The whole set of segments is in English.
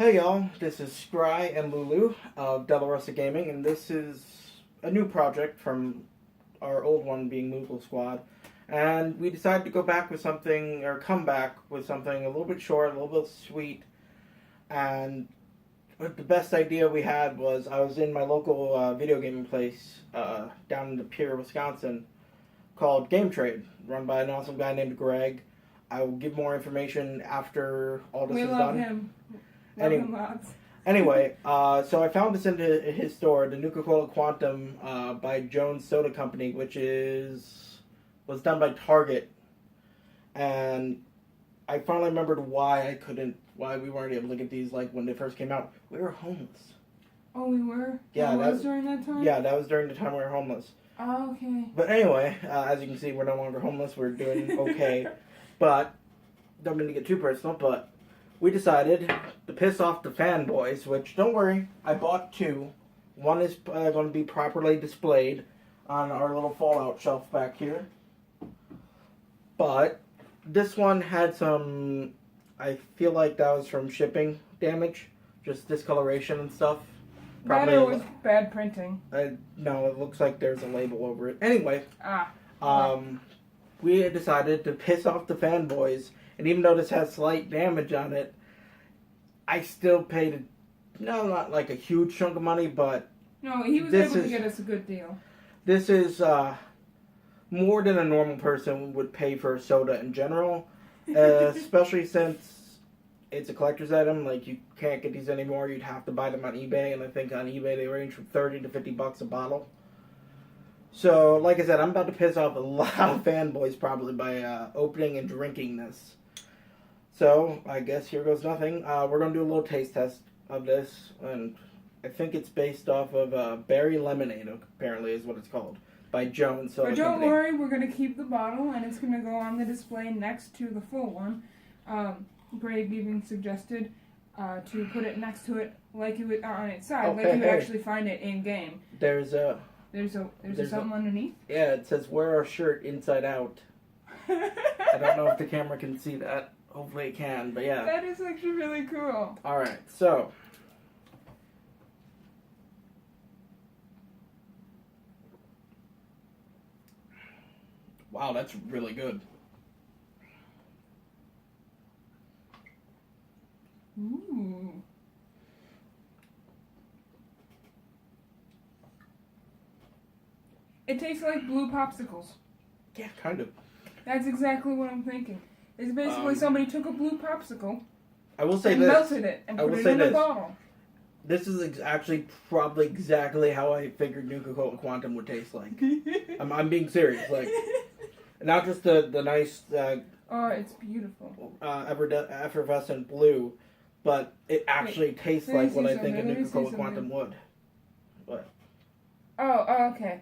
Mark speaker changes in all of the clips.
Speaker 1: Hey y'all, this is Scrye and Lulu of Delarosa Gaming, and this is a new project from our old one being Moogle Squad. And we decided to go back with something, or come back with something a little bit short, a little bit sweet. And the best idea we had was I was in my local video gaming place down in De Pere, Wisconsin, called GameTrade, run by an awesome guy named Greg. I will give more information after all this is done.
Speaker 2: We love him.
Speaker 1: Anyway, so I found this in his store, the Nuka Cola Quantum by Jones Soda Company, which was done by Target, and I finally remembered why we weren't able to get these like when they first came out. We were homeless.
Speaker 2: Oh, we were?
Speaker 1: Yeah,
Speaker 2: that was during that time?
Speaker 1: Yeah, that was during the time we were homeless.
Speaker 2: Oh, okay.
Speaker 1: But anyway, as you can see, we're no longer homeless. We're doing okay, but don't mean to get too personal, but we decided to piss off the fanboys, which, don't worry, I bought two. One is going to be properly displayed on our little Fallout shelf back here. But this one had some, I feel like that was from shipping damage, just discoloration and stuff.
Speaker 2: Probably it was bad printing.
Speaker 1: No, it looks like there's a label over it. Anyway,
Speaker 2: okay.
Speaker 1: We had decided to piss off the fanboys. And even though this has slight damage on it, I still paid, not like a huge chunk of money, but...
Speaker 2: No, he was able to get us a good deal.
Speaker 1: This is more than a normal person would pay for a soda in general, especially since it's a collector's item. Like, you can't get these anymore. You'd have to buy them on eBay, and I think on eBay they range from $30 to $50 a bottle. So, like I said, I'm about to piss off a lot of fanboys probably by opening and drinking this. So, I guess here goes nothing. We're going to do a little taste test of this, and I think it's based off of Berry Lemonade, apparently is what it's called, by Jones.
Speaker 2: But don't worry, we're going to keep the bottle, and it's going to go on the display next to the full one. Greg even suggested to put it next to it like you would on its side, like you would actually find it in-game.
Speaker 1: There's
Speaker 2: something underneath?
Speaker 1: Yeah, it says, wear our shirt inside out. I don't know if the camera can see that. Hopefully it can, but yeah.
Speaker 2: That is actually really cool.
Speaker 1: Alright, so. Wow, that's really good.
Speaker 2: Ooh. It tastes like blue popsicles.
Speaker 1: Yeah, kind of.
Speaker 2: That's exactly what I'm thinking. It's basically somebody took a blue popsicle melted it and put it in a bottle.
Speaker 1: This is actually probably exactly how I figured Nuka Cola Quantum would taste like. I'm being serious. Like, not just the nice...
Speaker 2: oh, it's beautiful.
Speaker 1: Effervescent blue, but it actually tastes like what I think a Nuka Cola Quantum would. What?
Speaker 2: Oh, okay.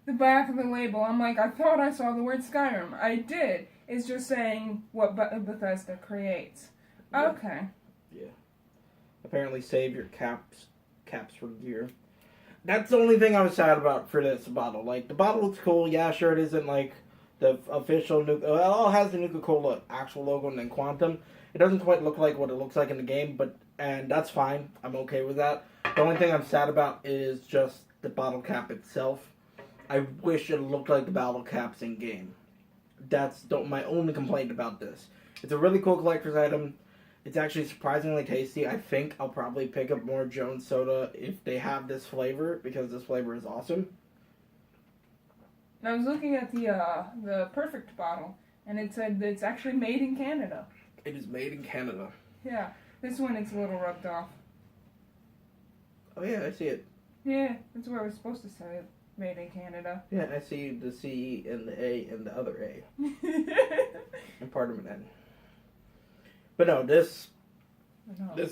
Speaker 2: The back of the label, I'm like, I thought I saw the word Skyrim. I did. It's just saying what Bethesda creates. Okay.
Speaker 1: Yeah. Apparently save your caps for gear. That's the only thing I was sad about for this bottle. Like, the bottle looks cool. Yeah, sure, it isn't like the official Nuka... Well, it all has the Nuka Cola actual logo and then Quantum. It doesn't quite look like what it looks like in the game, and that's fine. I'm okay with that. The only thing I'm sad about is just the bottle cap itself. I wish it looked like the bottle caps in game. That's my only complaint about this. It's a really cool collector's item. It's actually surprisingly tasty. I think I'll probably pick up more Jones soda if they have this flavor, because this flavor is awesome.
Speaker 2: I was looking at the perfect bottle, and it said that it's actually made in Canada.
Speaker 1: It is made in Canada.
Speaker 2: Yeah, this one it's a little rubbed off.
Speaker 1: Oh yeah, I see it.
Speaker 2: Yeah, that's where I was supposed to say it. Made in Canada.
Speaker 1: Yeah, I see the C and the A and the other A. And part of an N. But no, this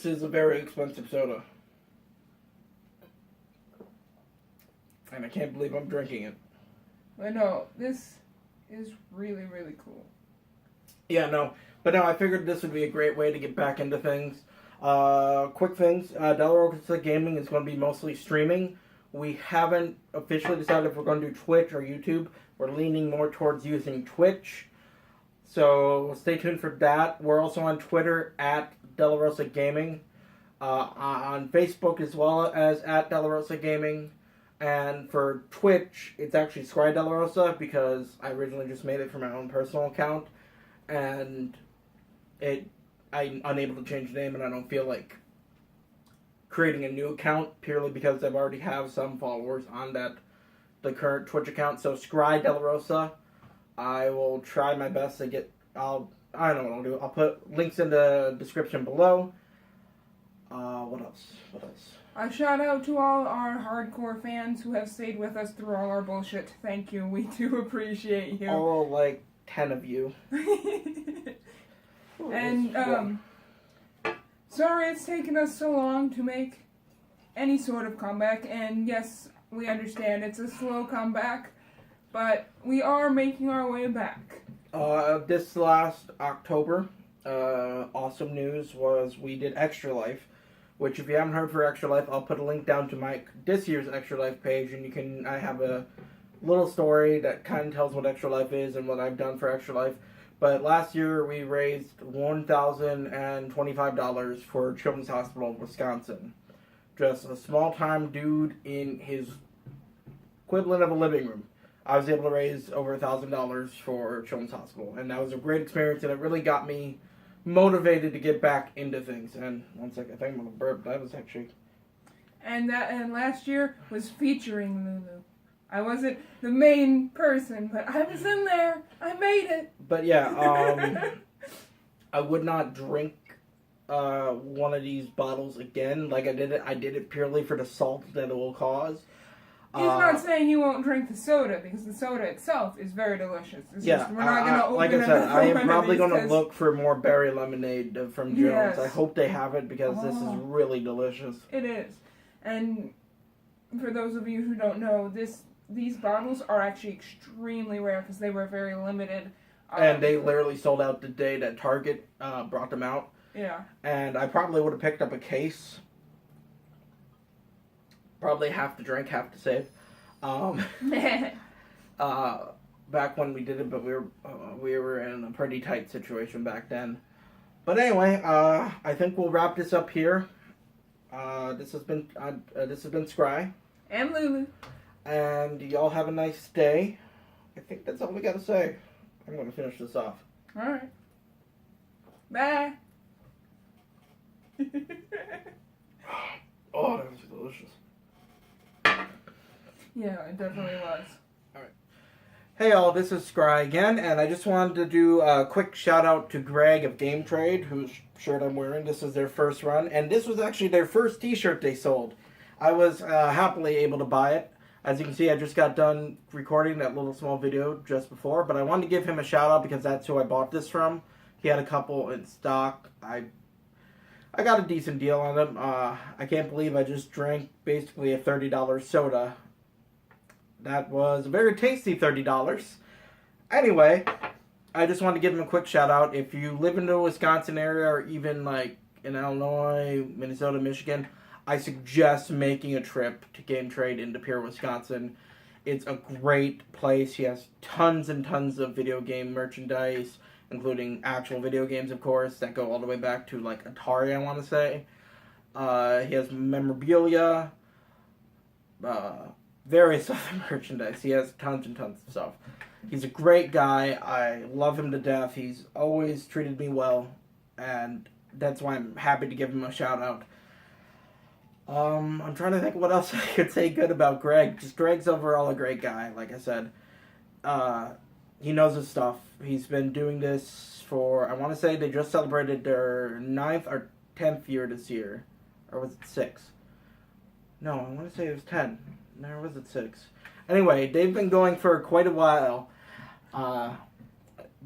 Speaker 1: is a very expensive soda. And I can't believe I'm drinking it.
Speaker 2: But no, this is really, really cool.
Speaker 1: Yeah, no. But no, I figured this would be a great way to get back into things. Quick things. Delarosa Gaming is going to be mostly streaming. We haven't officially decided if we're going to do Twitch or YouTube. We're leaning more towards using Twitch. So stay tuned for that. We're also on Twitter at Delarosa Gaming. on Facebook as well as at Delarosa Gaming. And for Twitch, it's actually Scrye Delarosa because I originally just made it for my own personal account. And I'm unable to change the name, and I don't feel like creating a new account purely because I already have some followers on the current Twitch account. So Scrye Delarosa, I will try my best to get. I don't know what I'll do. I'll put links in the description below. What else?
Speaker 2: A shout out to all our hardcore fans who have stayed with us through all our bullshit. Thank you. We do appreciate you.
Speaker 1: All like 10 of you.
Speaker 2: And sorry it's taken us so long to make any sort of comeback. And yes, we understand it's a slow comeback, but we are making our way back.
Speaker 1: This last October, awesome news was we did Extra Life, which if you haven't heard for Extra Life, I'll put a link down to this year's Extra Life page, and I have a little story that kind of tells what Extra Life is and what I've done for Extra Life. But last year we raised $1,025 for Children's Hospital of Wisconsin. Just a small-time dude in his equivalent of a living room. I was able to raise over $1,000 for Children's Hospital, and that was a great experience, and it really got me motivated to get back into things. And one second, I think I'm gonna burp. That was actually.
Speaker 2: And last year was featuring Lulu. I wasn't the main person, but I was in there. I made it.
Speaker 1: But yeah, I would not drink one of these bottles again. Like I did it purely for the salt that it will cause.
Speaker 2: He's not saying you won't drink the soda because the soda itself is very delicious. It's just, we're not gonna open
Speaker 1: like I said, I am probably gonna
Speaker 2: because...
Speaker 1: look for more berry lemonade from Jones. Yes. I hope they have it because this is really delicious.
Speaker 2: It is, and for those of you who don't know, these bottles are actually extremely rare because they were very limited.
Speaker 1: And they literally sold out the day that Target brought them out.
Speaker 2: Yeah.
Speaker 1: And I probably would have picked up a case. Probably half to drink, half to save. Back when we did it, but we were in a pretty tight situation back then. But anyway, I think we'll wrap this up here. This has been Scrye
Speaker 2: and Lulu.
Speaker 1: And y'all have a nice day. I think that's all we gotta say. I'm gonna finish this off.
Speaker 2: Alright. Bye.
Speaker 1: Oh, that was delicious.
Speaker 2: Yeah, it definitely was.
Speaker 1: Alright. Hey all, this is Scrye again, and I just wanted to do a quick shout out to Greg of GameTrade, whose shirt I'm wearing. This is their first run, and this was actually their first t-shirt they sold. I was happily able to buy it. As you can see, I just got done recording that little small video just before, but I wanted to give him a shout out because that's who I bought this from. He had a couple in stock. I got a decent deal on them. I can't believe I just drank basically a $30 soda. That was a very tasty $30. Anyway, I just wanted to give him a quick shout out. If you live in the Wisconsin area or even like in Illinois, Minnesota, Michigan, I suggest making a trip to GameTrade in De Pere, Wisconsin. It's a great place. He has tons and tons of video game merchandise, including actual video games, of course, that go all the way back to, like, Atari, I want to say. He has memorabilia, various other merchandise. He has tons and tons of stuff. He's a great guy. I love him to death. He's always treated me well, and that's why I'm happy to give him a shout-out. I'm trying to think what else I could say good about Greg. Just Greg's overall a great guy, like I said. He knows his stuff. He's been doing this for, I want to say they just celebrated their 9th or 10th year this year. Or was it 6? No, I want to say it was 10. Or was it 6? Anyway, they've been going for quite a while. But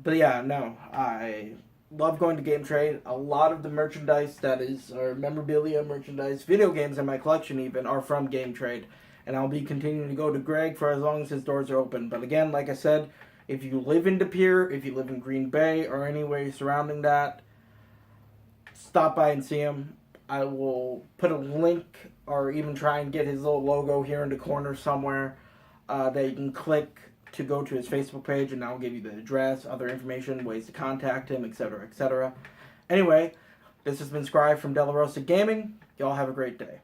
Speaker 1: yeah, no, I love going to GameTrade. A lot of the merchandise or memorabilia merchandise, video games in my collection even, are from GameTrade. And I'll be continuing to go to Greg for as long as his doors are open. But again, like I said, if you live in De Pere, if you live in Green Bay, or anywhere surrounding that, stop by and see him. I will put a link, or even try and get his little logo here in the corner somewhere that you can click to go to his Facebook page, and I'll give you the address, other information, ways to contact him, etc., etc. Anyway, This has been Scrye from Delarosa Gaming. Y'all have a great day.